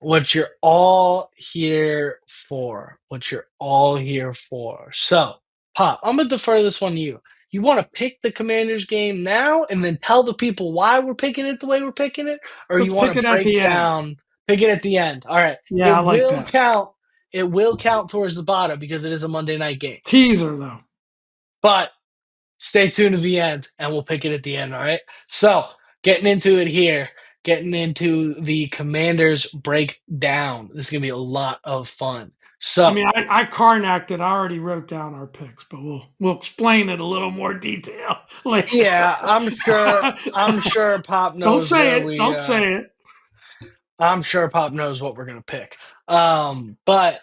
what you're all here for. What you're all here for. So, Pop, I'm gonna defer this one to you. You want to pick the Commanders game now and then tell the people why we're picking it the way we're picking it, or Let's you want pick to it at break the end. down, pick it at the end? All right, Yeah, I it like will that. count. It will count towards the bottom because it is a Monday night game. Teaser, though. But stay tuned to the end and we'll pick it at the end. All right. So getting into it here, getting into the Commanders breakdown. This is gonna be a lot of fun. I So mean, I Karnak it. I already wrote down our picks, but we'll explain it a little more detail later. yeah, I'm sure Pop Don't knows say where it. we Don't say it. I'm sure Pop knows what we're gonna pick. But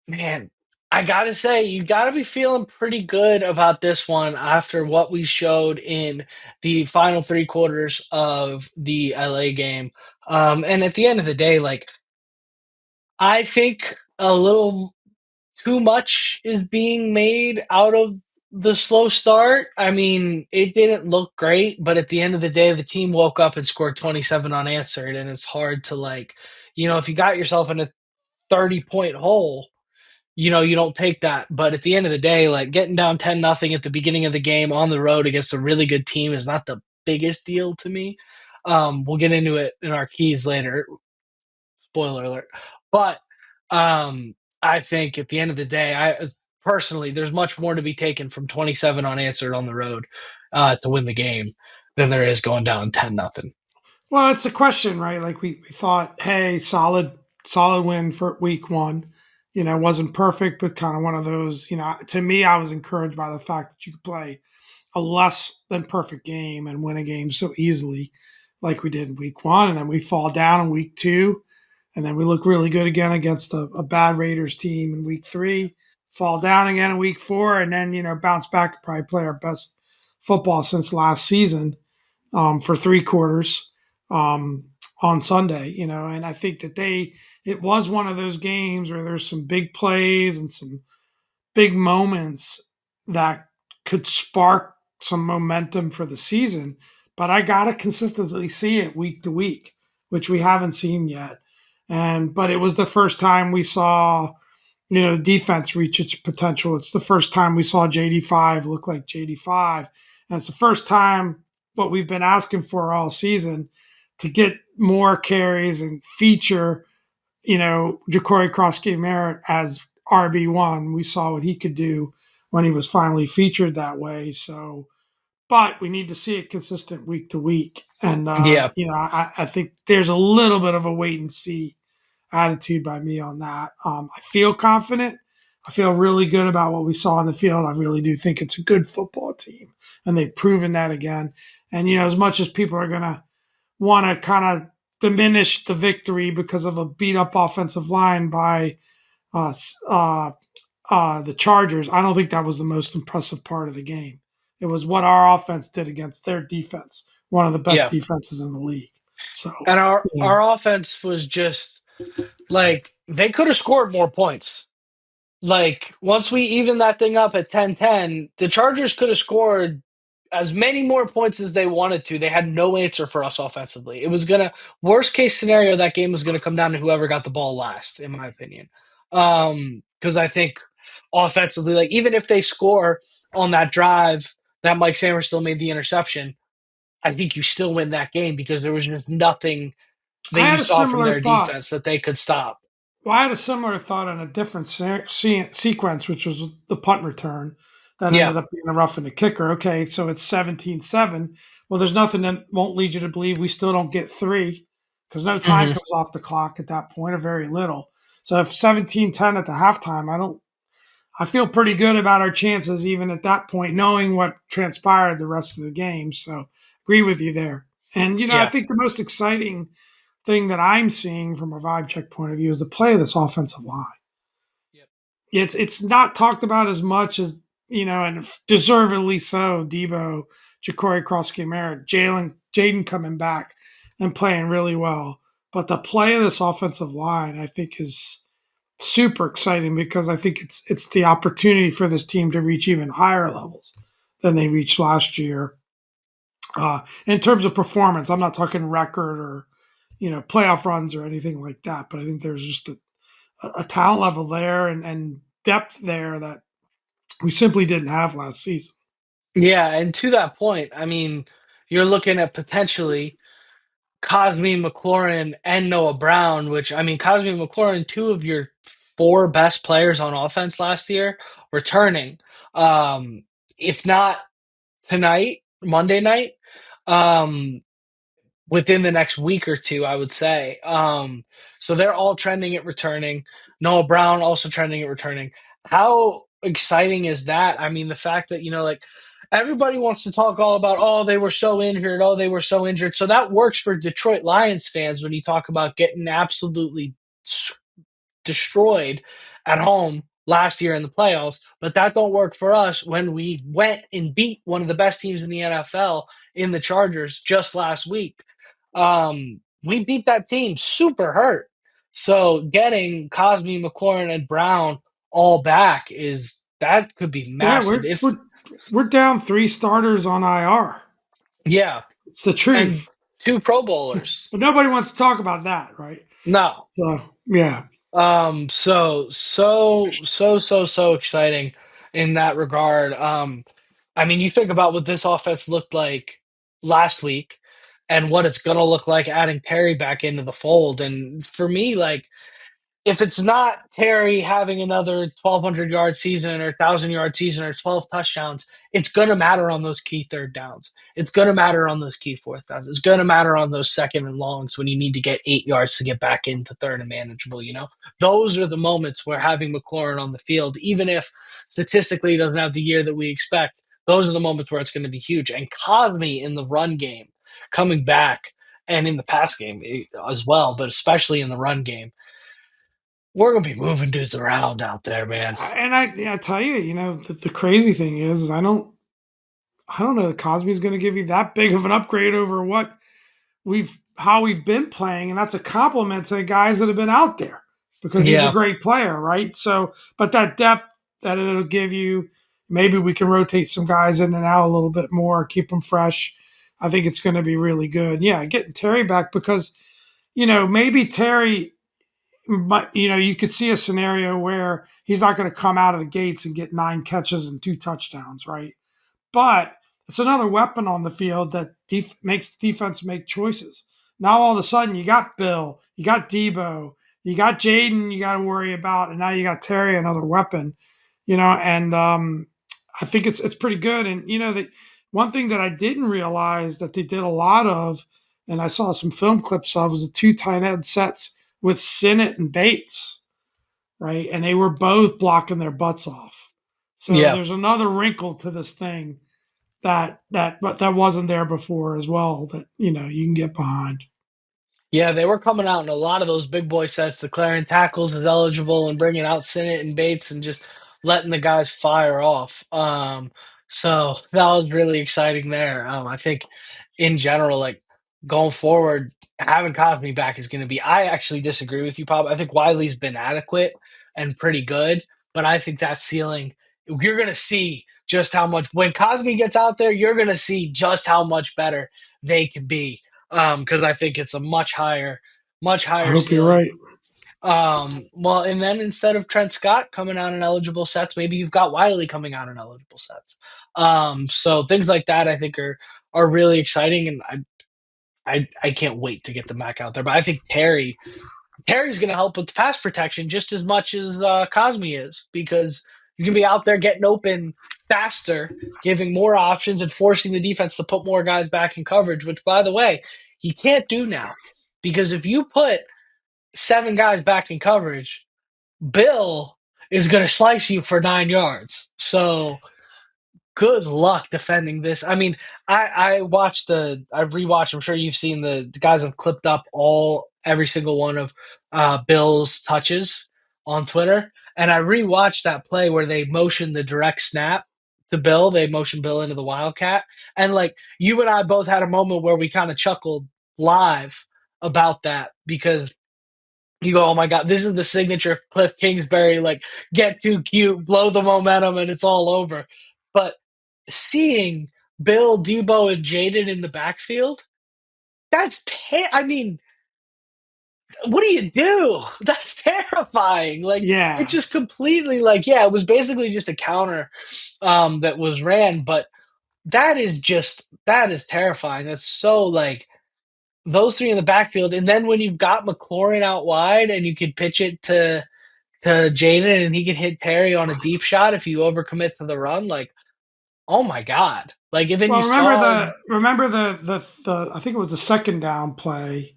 man, I gotta say, you gotta be feeling pretty good about this one after what we showed in the final three quarters of the LA game. And at the end of the day, like I think a little too much is being made out of the slow start. I mean, it didn't look great, but at the end of the day, the team woke up and scored 27 unanswered, and it's hard to like, if you got yourself in a 30-point hole, you don't take that. But at the end of the day, like getting down 10-0 at the beginning of the game on the road against a really good team is not the biggest deal to me. We'll get into it in our keys later. Spoiler alert. But I think at the end of the day, I personally, there's much more to be taken from 27 unanswered on the road to win the game than there is going down 10-0. Well, it's a question, right? Like we thought, hey, solid win for week one. Wasn't perfect, but kind of one of those. To me, I was encouraged by the fact that you could play a less than perfect game and win a game so easily, like we did in week one, and then we fall down in week two, and then we look really good again against a bad Raiders team in week three, fall down again in week four, and then bounce back and probably play our best football since last season for three quarters on Sunday. And I think that it was one of those games where there's some big plays and some big moments that could spark some momentum for the season. But I gotta consistently see it week to week, which we haven't seen yet. But it was the first time we saw, the defense reach its potential. It's the first time we saw JD5 look like JD5. And it's the first time what we've been asking for all season to get more carries and feature, Ja'Cory Cross-Game as RB1. We saw what he could do when he was finally featured that way. So, but we need to see it consistent week to week. And, Yeah. I think there's a little bit of a wait and see attitude by me on that. I feel confident. I feel really good about what we saw in the field. I really do think it's a good football team, and they've proven that again. And, as much as people are going to want to kind of diminish the victory because of a beat up offensive line by uh, the Chargers, I don't think that was the most impressive part of the game. It was what our offense did against their defense, one of the best Yeah. defenses in the league. So, And our you know, our offense was just like they could have scored more points. Like once we even that thing up at 10-10, the Chargers could have scored as many more points as they wanted to. They had no answer for us offensively. It was gonna worst case scenario, that game was gonna come down to whoever got the ball last, in my opinion. Because I think offensively, like even if they score on that drive that Mike Samer still made the interception, I think you still win that game because there was just nothing that I you had a saw from similar their thought. defense that they could stop. Well, I had a similar thought on a different sequence, which was the punt return that Yeah. ended up being a rough in the kicker. Okay, so it's 17-7. Well, there's nothing that won't lead you to believe we still don't get three because no time Hmm. comes off the clock at that point, or very little. So if 17-10 at the halftime, I feel pretty good about our chances even at that point, knowing what transpired the rest of the game. So agree with you there. And I Yeah. think the most exciting thing that I'm seeing from a vibe check point of view is the play of this offensive line. Yep. It's not talked about as much as and deservedly so. Debo, Ja'Cory Cross-Camara, Jaden coming back and playing really well. But the play of this offensive line, I think, is super exciting because I think it's the opportunity for this team to reach even higher levels than they reached last year. In terms of performance, I'm not talking record or playoff runs or anything like that. But I think there's just a talent level there and depth there that we simply didn't have last season. Yeah, and to that point, I mean, you're looking at potentially Cosme McLaurin and Noah Brown, which I mean, Cosme McLaurin, two of your four best players on offense last year, returning. If not tonight, Monday night, um, within the next week or two, I would say. So they're all trending at returning. Noah Brown also trending at returning. How exciting is that? I mean, the fact that, like everybody wants to talk all about, oh, they were so injured. Oh, they were so injured. So that works for Detroit Lions fans when you talk about getting absolutely destroyed at home last year in the playoffs, but that don't work for us when we went and beat one of the best teams in the NFL in the Chargers just last week. We beat that team super hurt. So getting Cosme, McLaurin, and Brown all back is that could be Yeah, massive. we're If we're we're down three starters on IR. yeah, It's the and truth, two Pro Bowlers. but nobody wants to talk about that, right? No, So yeah, so exciting in that regard. I mean, you think about what this offense looked like last week and what it's gonna look like adding Perry back into the fold. And for me, like if it's not Terry having another 1,200 yard season or 1,000 yard season or 12 touchdowns, it's going to matter on those key third downs. It's going to matter on those key fourth downs. It's going to matter on those second and longs when you need to get 8 yards to get back into third and manageable. Those are the moments where having McLaurin on the field, even if statistically he doesn't have the year that we expect, those are the moments where it's going to be huge. And Cosme in the run game coming back and in the pass game as well, but especially in the run game, we're gonna be moving dudes around out there, man. and I tell you, the crazy thing is I don't know that Cosby's going to give you that big of an upgrade over what how we've been playing, and that's a compliment to the guys that have been out there because he's a Yeah, great player, right? So, but that depth that it'll give you, maybe we can rotate some guys in and out a little bit more, keep them fresh. I think it's going to be really good. Yeah, getting Terry back because maybe Terry, but you could see a scenario where he's not going to come out of the gates and get 9 catches and 2 touchdowns, right? But it's another weapon on the field that makes the defense make choices. Now all of a sudden you got Bill, you got Debo, you got Jaden, you got to worry about, and now you got Terry, another weapon. And I think it's pretty good. And the one thing that I didn't realize that they did a lot of, and I saw some film clips of, was the two tight end sets with Sinnott and Bates, right? And they were both blocking their butts off. So yeah. there's another wrinkle to this thing that wasn't there before as well that you can get behind. Yeah, they were coming out in a lot of those big boy sets, declaring tackles as eligible and bringing out Sinnott and Bates and just letting the guys fire off. So that was really exciting there. I think in general, like going forward, having Cosme back is going to be. I actually disagree with you, Pop. I think Wiley's been adequate and pretty good, but I think that ceiling, you're going to see just how much when Cosme gets out there, you're going to see just how much better they can be because I think it's a much I higher hope you're ceiling. right. Well, and then instead of Trent Scott coming out in eligible sets, maybe you've got Wiley coming out in eligible sets. So things like that I think are really exciting, and I can't wait to get them back out there. But I think Terry's going to help with the pass protection just as much as Cosme is because you can be out there getting open faster, giving more options, and forcing the defense to put more guys back in coverage. Which, by the way, he can't do now because if you put seven guys back in coverage, Bill is going to slice you for 9 yards. So good luck defending this. I mean, I rewatched. I'm sure you've seen the guys have clipped up every single one of Bill's touches on Twitter, and I rewatched that play where they motioned the direct snap to Bill. They motioned Bill into the Wildcat, and like you and I both had a moment where we kind of chuckled live about that because you go, oh my God, this is the signature Cliff Kingsbury, like get too cute, blow the momentum, and it's all over. But seeing Bill, Debo, and Jaden in the backfield, I mean, what do you do? That's terrifying. Like it Yeah. just completely like yeah, it was basically just a counter that was ran, but that is terrifying. That's so like those three in the backfield, and then when you've got McLaurin out wide and you could pitch it to Jaden and he could hit Terry on a deep shot if you overcommit to the run, like oh my god. Like and then you Well, saw remember the I think it was the second down play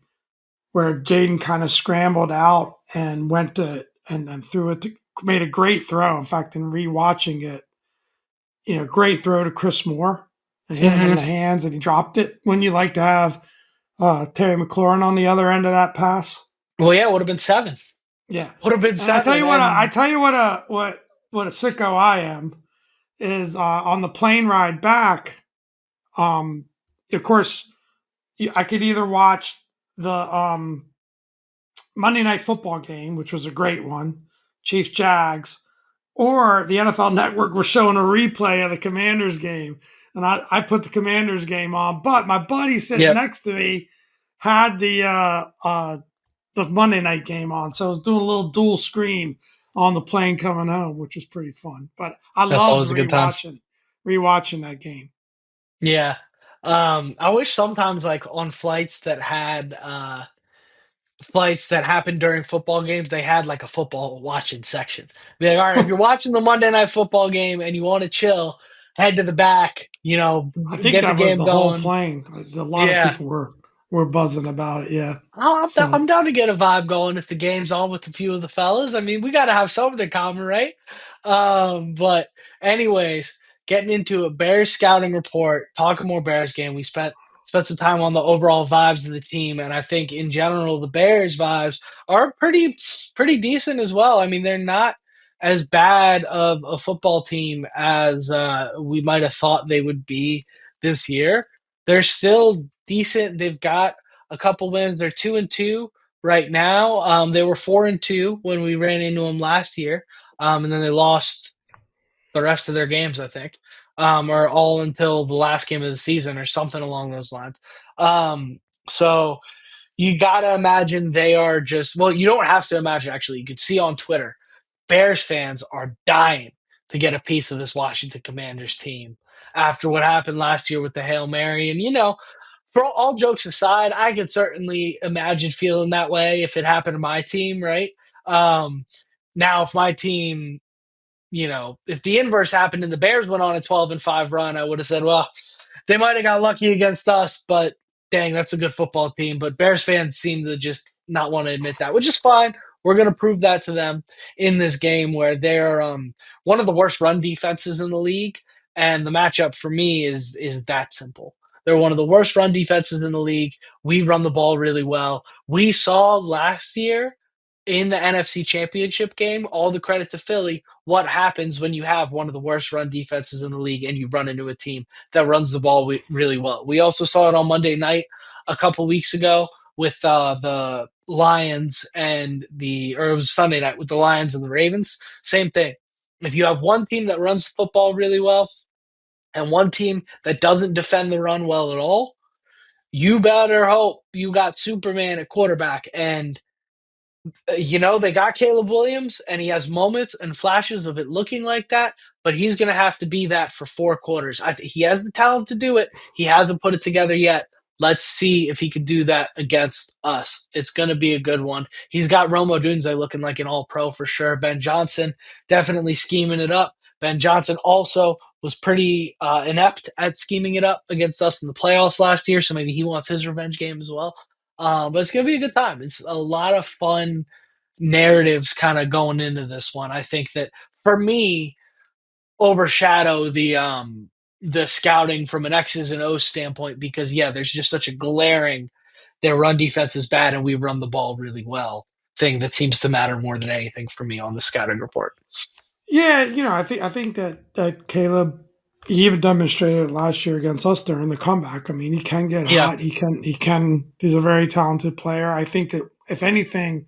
where Jaden kind of scrambled out and went to and threw it to, made a great throw. In fact, in rewatching it, great throw to Chris Moore and hit him in Mhm. the hands and he dropped it. Wouldn't you like to have Terry McLaurin on the other end of that pass? well yeah, it would have been 7. Yeah. Would have been And I tell 7 you what, I and tell you what a sicko I am is on the plane ride back. Um, of course, I could either watch the Monday Night Football game, which was a great one, Chiefs Jags, or the NFL Network was showing a replay of the Commanders game, and I put the Commanders game on. But my buddy sitting yep, next to me had the Monday night game on, so I was doing a little dual screen on the plane coming home, which was pretty fun. But I that's loved always a good time. rewatching that game. Yeah. I wish sometimes like on flights that happened during football games, they had like a football watching section. Be like, all right, if you're watching the Monday night football game and you want to chill, head to the back, I think get the that was game the whole going. plane. A lot of Yeah. people were buzzing about it. Yeah. I'm So down to get a vibe going if the game's on with a few of the fellas. I mean, we got to have something in common, right? But anyways, getting into a Bears scouting report, talking more Bears game. We spent some time on the overall vibes of the team, and I think in general the Bears vibes are pretty decent as well. I mean, they're not as bad of a football team as we might have thought they would be this year. They're still decent. They've got a couple wins. They're 2-2 right now. They were 4-2 when we ran into them last year, and then they lost the rest of their games, I think, or all until the last game of the season or something along those lines. Um, so you got to imagine they are just well. You don't have to imagine actually. You could see on Twitter, Bears fans are dying to get a piece of this Washington Commanders team after what happened last year with the Hail Mary, and for all jokes aside, I could certainly imagine feeling that way if it happened to my team, right? Um, now, if my team, if the inverse happened and the Bears went on a 12-5 run, I would have said, well, they might have got lucky against us, but dang, that's a good football team. But Bears fans seem to just not want to admit that, which is fine. We're going to prove that to them in this game where they're one of the worst run defenses in the league. And the matchup for me is that simple. They're one of the worst run defenses in the league. We run the ball really well. We saw last year in the NFC Championship game, all the credit to Philly, what happens when you have one of the worst run defenses in the league and you run into a team that runs the ball really well. We also saw it on Monday night a couple weeks ago with the Lions or it was Sunday night with the Lions and the Ravens. Same thing. If you have one team that runs the football really well and one team that doesn't defend the run well at all, you better hope you got Superman at quarterback. And they got Caleb Williams, and he has moments and flashes of it looking like that, but he's going to have to be that for 4 quarters. He has the talent to do it. He hasn't put it together yet. Let's see if he could do that against us. It's going to be a good one. He's got Rome Odunze looking like an all-pro for sure. Ben Johnson definitely scheming it up. Ben Johnson also was pretty inept at scheming it up against us in the playoffs last year, so maybe he wants his revenge game as well. But it's going to be a good time. It's a lot of fun narratives kind of going into this one. I think that for me, overshadow the scouting from an X's and O's standpoint because yeah, there's just such a glaring their run defense is bad and we run the ball really well thing that seems to matter more than anything for me on the scouting report. yeah, I think that Caleb he even demonstrated it last year against us during the comeback. I mean, he can get Yeah. hot. He's a very talented player. I think that if anything,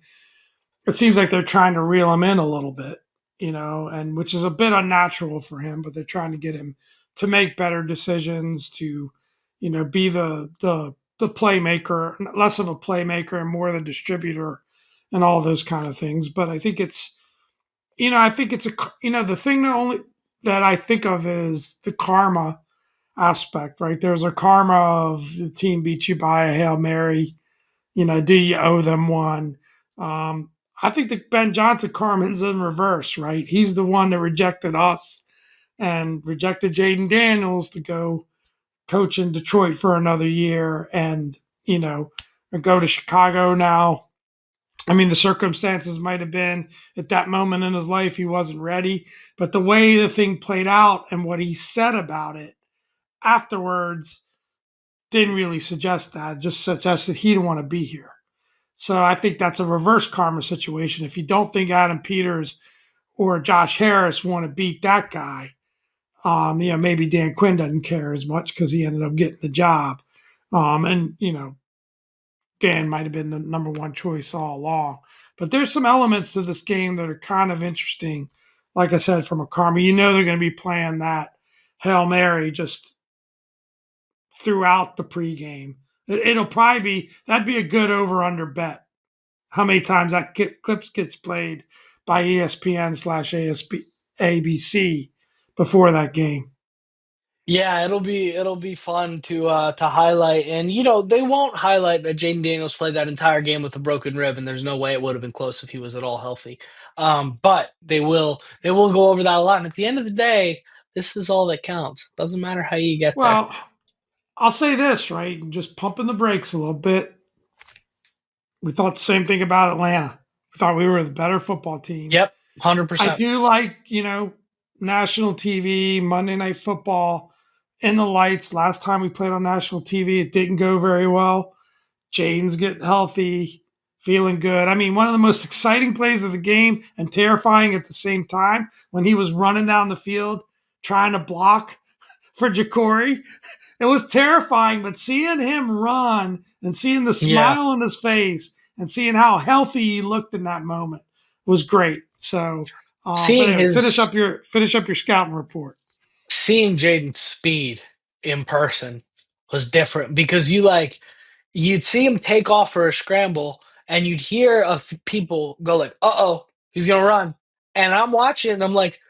it seems like they're trying to reel him in a little bit, and which is a bit unnatural for him, but they're trying to get him to make better decisions, to, be the the playmaker, less of a playmaker and more the distributor and all those kind of things. But I think it's, I think it's the thing that only that I think of is the karma aspect, right? There's a karma of the team beat you by a Hail Mary. Do you owe them one? I think that Ben Johnson karma's in reverse, right? He's the one that rejected us and rejected Jaden Daniels to go coach in Detroit for another year and, go to Chicago now. I mean, the circumstances might have been at that moment in his life he wasn't ready, but the way the thing played out and what he said about it afterwards didn't really suggest that. It just suggested he didn't want to be here. So I think that's a reverse karma situation. If you don't think Adam Peters or Josh Harris want to beat that guy, maybe Dan Quinn doesn't care as much because he ended up getting the job. And Dan might have been the number one choice all along. But there's some elements to this game that are kind of interesting. Like I said, from a karma, they're going to be playing that Hail Mary just throughout the pregame. It'll probably that'd be a good over under bet. How many times that clips gets played by ESPN/ASP ABC before that game. Yeah, it'll be fun to highlight, and they won't highlight that Jaden Daniels played that entire game with a broken rib, and there's no way it would have been close if he was at all healthy. But they will go over that a lot, and at the end of the day, this is all that counts. Doesn't matter how you get there. Well, I'll say this, right? Just pumping the brakes a little bit. We thought the same thing about Atlanta. We thought we were the better football team. Yep, I 100%. do like, national TV, Monday Night Football in the lights. Last time we played on national TV, it didn't go very well. Jaden's getting healthy, feeling good. I mean, one of the most exciting plays of the game and terrifying at the same time when he was running down the field trying to block for Ja'Cory. It was terrifying, but seeing him run and seeing the Yeah, smile on his face and seeing how healthy he looked in that moment was great. So, but seeing anyway, his finish up your scouting report. seeing Jaden's speed in person was different because you'd see him take off for a scramble, and you'd hear people go like, "Uh-oh, he's gonna run," and I'm watching, and I'm like,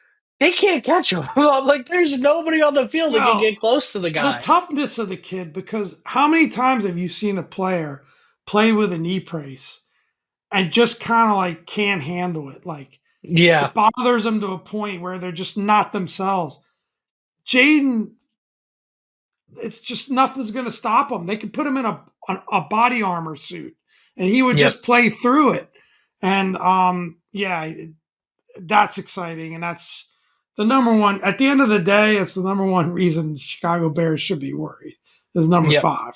"They can't catch him." I'm like, "There's nobody on the field that can Well, get close to the the guy." toughness of the kid, because how many times have you seen a player play with a knee brace and just kind of like can't handle it? Like Yeah, it bothers them to a point where they're just not themselves. Jaden, it's just nothing's going to stop him. They could put him in a body armor suit, and he would yep, just play through it. And yeah, that's exciting, and that's the number one. At the end of the day, it's the number one reason Chicago Bears should be worried. Is number yep. five.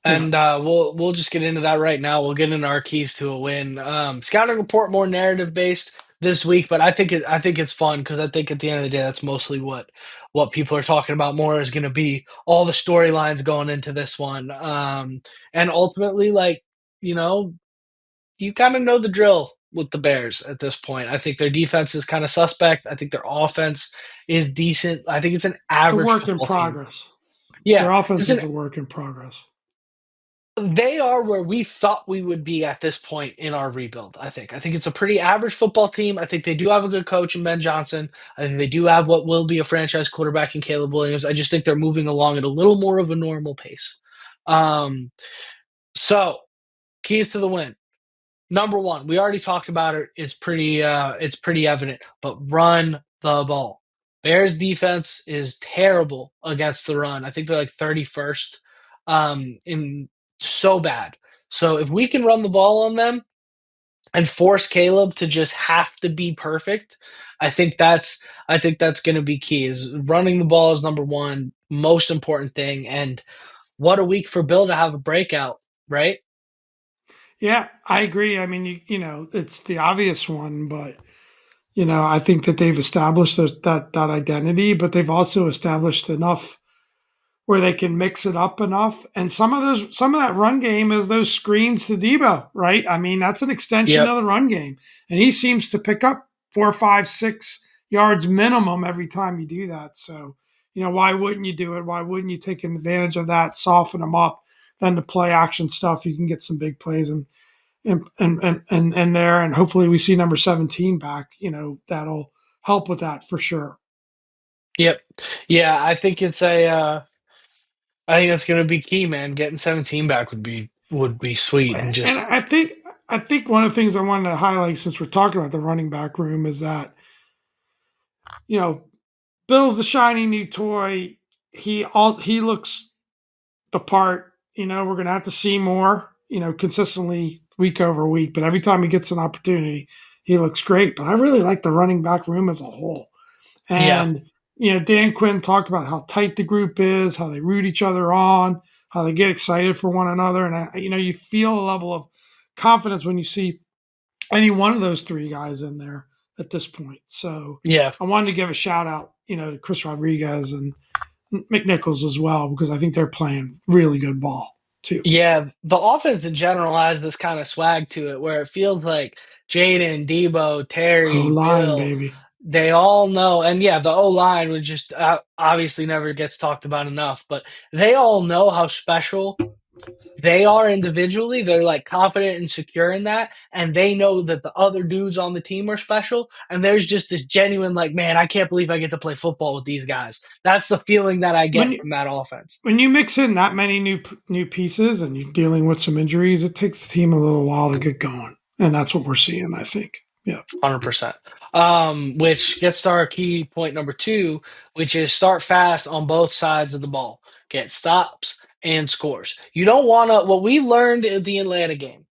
Yeah. And we'll just get into that right now. We'll get into our keys to a win. Scouting report more narrative based this week, but I think it's fun because I think at the end of the day, that's mostly what people are talking about more is going to be all the storylines going into this one. And ultimately, you know, you kind of know the drill with the Bears at this point. I think their defense is kind of suspect. I think their offense is decent. I think it's an It's a average work in football team. progress. Yeah, Their offense it's an is a work in progress. they are where we thought we would be at this point in our rebuild. I think it's a pretty average football team. I think they do have a good coach in Ben Johnson. I think they do have what will be a franchise quarterback in Caleb Williams. I just think they're moving along at a little more of a normal pace. Um, so keys to the win. Number one, we already talked about it. It's pretty evident, but run the ball. Bears defense is terrible against the run. I think they're like 31st in so bad. So if we can run the ball on them and force Caleb to just have to be perfect, I think that's going to be key. Is running the ball is number one, most important thing. And what a week for Bill to have a breakout, right? Yeah, I agree. I mean, it's the obvious one, but I think that they've established that identity, but they've also established enough where they can mix it up enough. And some of that run game is those screens to Debo, right? I mean, that's an extension Yep. of the run game, and he seems to pick up 4, 5, 6 yards minimum every time you do that. So, why wouldn't you do it? Why wouldn't you take advantage of that, soften them up? then the play action stuff, you can get some big plays and there, and hopefully we see number 17 back. That'll help with that for sure. Yep. Yeah, I think that's gonna be key, man. Getting 17 back would be sweet and And just I think one of the things I wanted to highlight since we're talking about the running back room is that you know Bill's the shiny new toy. He looks the part. We're gonna have to see more. Consistently week over week, but every time he gets an opportunity, he looks great. But I really like the running back room as a whole. yeah. And Dan Quinn talked about how tight the group is, how they root each other on, how they get excited for one another, and you feel a level of confidence when you see any one of those three guys in there at this point. So Yeah. I wanted to give a shout out, to Chris Rodriguez and McNichols as well because I think they're playing really good ball too. Yeah, the offense in general has this kind of swag to it where it feels like Jaden, Debo, O Terry, line, Bill, baby. they all know. And yeah, the O line would just obviously never gets talked about enough, but they all know how special they are individually. They're like confident and secure in that. And they know that the other dudes on the team are special. And there's just this genuine, like, man, I can't believe I get to play football with these guys. That's the feeling that I When get you, from that offense. when you mix in that many new pieces and you're dealing with some injuries, it takes the team a little while to get going, and that's what we're seeing. I think. Yeah. 100%. Which gets to our key point number two, which is start fast on both sides of the ball. Get stops and scores. You don't want to, what we learned at the Atlanta game,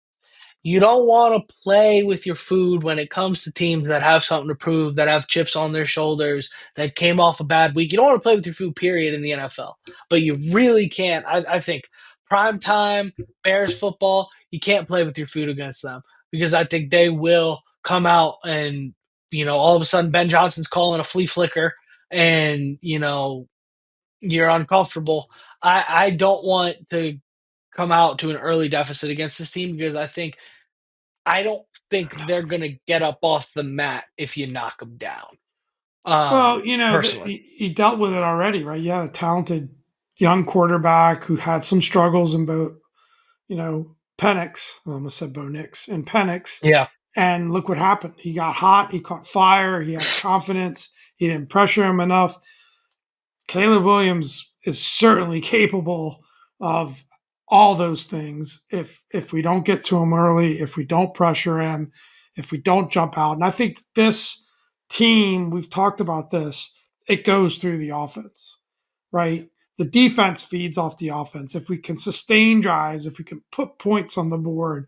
you don't want to play with your food when it comes to teams that have something to prove, that have chips on their shoulders, that came off a bad week. You don't want to play with your food, period, in the NFL. But you really can't. I think prime time, Bears football, you can't play with your food against them because I think they will come out and, all of a sudden Ben Johnson's calling a flea flicker and, you're uncomfortable. I don't want to come out to an early deficit against this team because I don't think they're gonna get up off the mat if you knock them down. Well, Personally. he dealt with it already, right? You had a talented young quarterback who had some struggles in both, Penix. I almost said Bo Nix and Penix. Yeah. And look what happened. He got hot. He caught fire. He had confidence. He didn't pressure him enough. Caleb Williams is certainly capable of all those things if we don't get to him early, if we don't pressure him, if we don't jump out. And I think this team, we've talked about this, it goes through the offense, right? The defense feeds off the offense. If we can sustain drives, if we can put points on the board,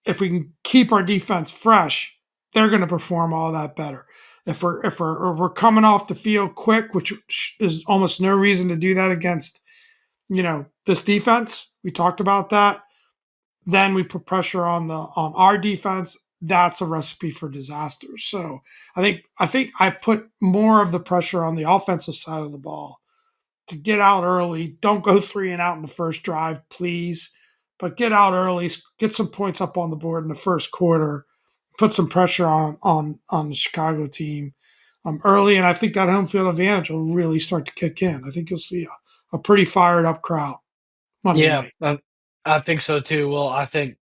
if we can keep our defense fresh, they're going to perform all that better. If we're coming off the field quick, which is almost no reason to do that against this defense, we talked about that. Then we put pressure on our defense. That's a recipe for disaster. So I think I put more of the pressure on the offensive side of the ball to get out early. Don't go 3-and-out in the first drive, please. But get out early, get some points up on the board in the first quarter, put some pressure on the Chicago team early, and I think that home field advantage will really start to kick in. I think you'll see a pretty fired up crowd Monday Yeah, night, I think so too. Well, I think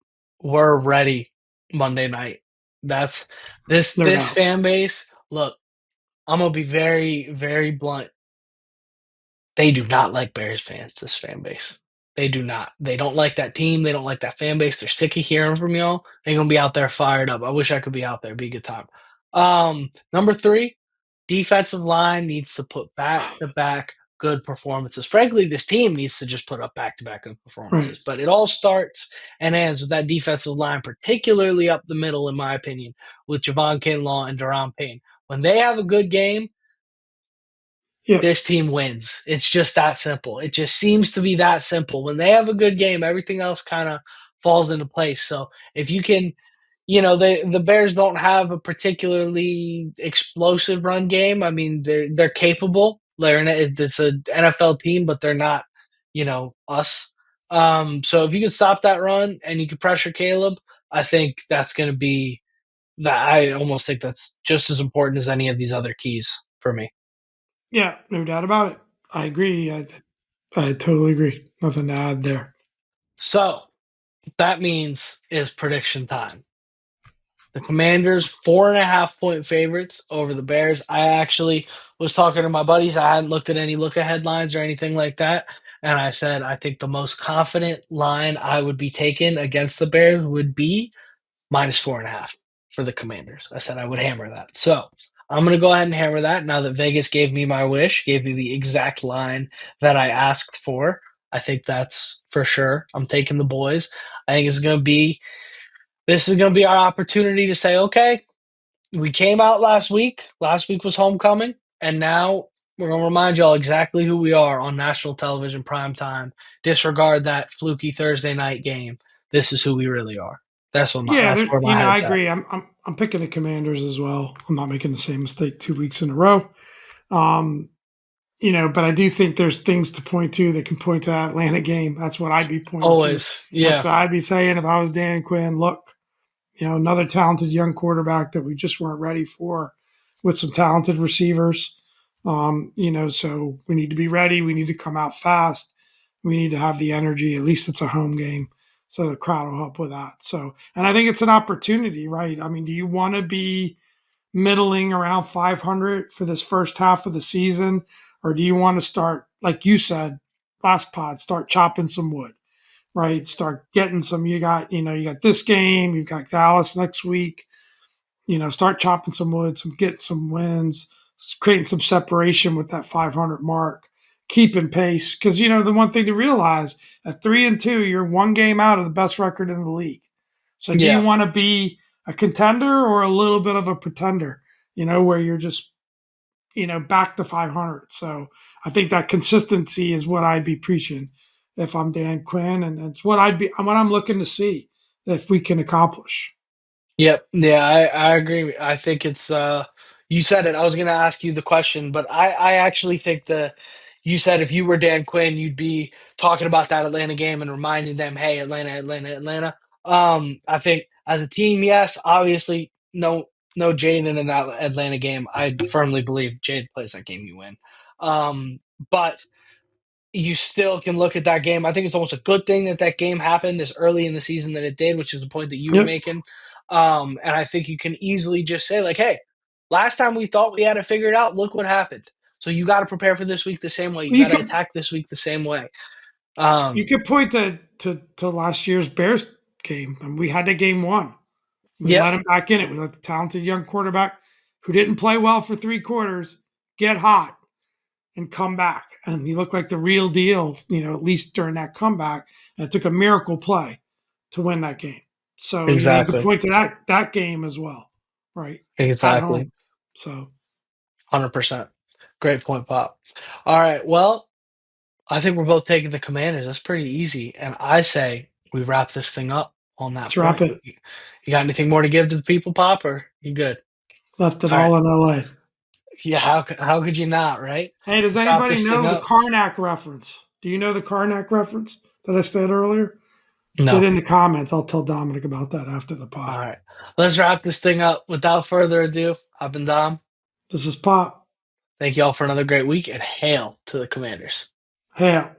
we're ready Monday night. That's no this doubt. fan base. Look, I'm gonna be very, very blunt. They do not like Bears fans, this fan base. They do not. They don't like that team. They don't like that fan base. They're sick of hearing from y'all. They're gonna be out there fired up. I wish I could be out there. It'd be a good time. Number three, defensive line needs to put back to back good performances. Frankly, this team needs to just put up back to back good Right. performances. But it all starts and ends with that defensive line, particularly up the middle, in my opinion, with Javon Kinlaw and Daron Payne. When they have a good game, Yep. this team wins. It's just that simple. It just seems to be that simple. When they have a good game, everything else kind of falls into place. So if you can, the Bears don't have a particularly explosive run game. I mean, they're capable. It's an NFL team, but they're not, us. So if you can stop that run and you can pressure Caleb, I think that's going to be that. I almost think that's just as important as any of these other keys for me. Yeah, no doubt about it. I agree. I totally agree. Nothing to add there. So that means is prediction time. The Commanders 4.5 point favorites over the Bears. I actually was talking to my buddies. I hadn't looked at any look ahead lines or anything like that. And I said, I think the most confident line I would be taking against the Bears would be -4.5 for the Commanders. I said I would hammer that. So I'm going to go ahead and hammer that now that Vegas gave me my wish, gave me the exact line that I asked for. I think that's for sure. I'm taking the boys. I think it's going to be this is going to be our opportunity to say, okay, we came out last week. Last week was homecoming, and now we're going to remind y'all exactly who we are on national television prime time. Disregard that fluky Thursday night game. This is who we really are. Yeah, That's where my I head's at. agree. I'm picking the Commanders as well. I'm not making the same mistake 2 weeks in a row. Um, but I do think there's things to point to that can point to that Atlanta game. That's what I'd be pointing to. Always, That's yeah, what I'd be saying if I was Dan Quinn. Look, another talented young quarterback that we just weren't ready for with some talented receivers. So we need to be ready. We need to come out fast. We need to have the energy. At least it's a home game. So the crowd will help with that. So, and I think it's an opportunity, right? I mean, do you want to be middling around 500 for this first half of the season? Or do you want to start, like you said, last pod, start chopping some wood? Right? Start getting some. You got this game. You've got Dallas next week. Start chopping some wood, get some wins, creating some separation with that 500 mark, keeping pace. Because the one thing to realize at 3-2, you're one game out of the best record in the league. So do you yeah, want to be a contender or a little bit of a pretender? Where you're just back to 500. So I think that consistency is what I'd be preaching if I'm Dan Quinn, and it's what I'm looking to see if we can accomplish. yep, yeah. I agree. I think it's you said it. I was going to ask you the question, but I actually think you said if you were Dan Quinn, you'd be talking about that Atlanta game and reminding them, hey, Atlanta, Atlanta, Atlanta. I think as a team, yes, obviously, no Jaden in that Atlanta game. I firmly believe Jaden plays that game, you win. But you still can look at that game. I think it's almost a good thing that that game happened as early in the season that it did, which is the point that you were Yep. making. And I think you can easily just say, like, hey, last time we thought we had it figured out, look what happened. So you got to prepare for this week the same way. You You got to could attack this week the same way. you Um, could point to last year's Bears game, and we had the game won. We yep, let him back in it. We let the talented young quarterback who didn't play well for 3 quarters get hot and come back. And he looked like the real deal, at least during that comeback. And it took a miracle play to win that game. So, you could exactly. point to that game as well, right? At Exactly. home. So 100%. Great point, Pop. All right. Well, I think we're both taking the Commanders. That's pretty easy. And I say we wrap this thing up on that let's wrap point. it. You got anything more to give to the people, Pop, or you good? Left it All right. all in LA. Yeah, how could you not, right? Hey, does Let's wrap anybody this thing know the up. Karnak reference? Do you know the Karnak reference that I said earlier? Get No. in the comments. I'll tell Dominic about that after the All pod. right. Let's wrap this thing up. Without further ado, I've been Dom. This is Pop. Thank you all for another great week and hail to the Commanders. Hail.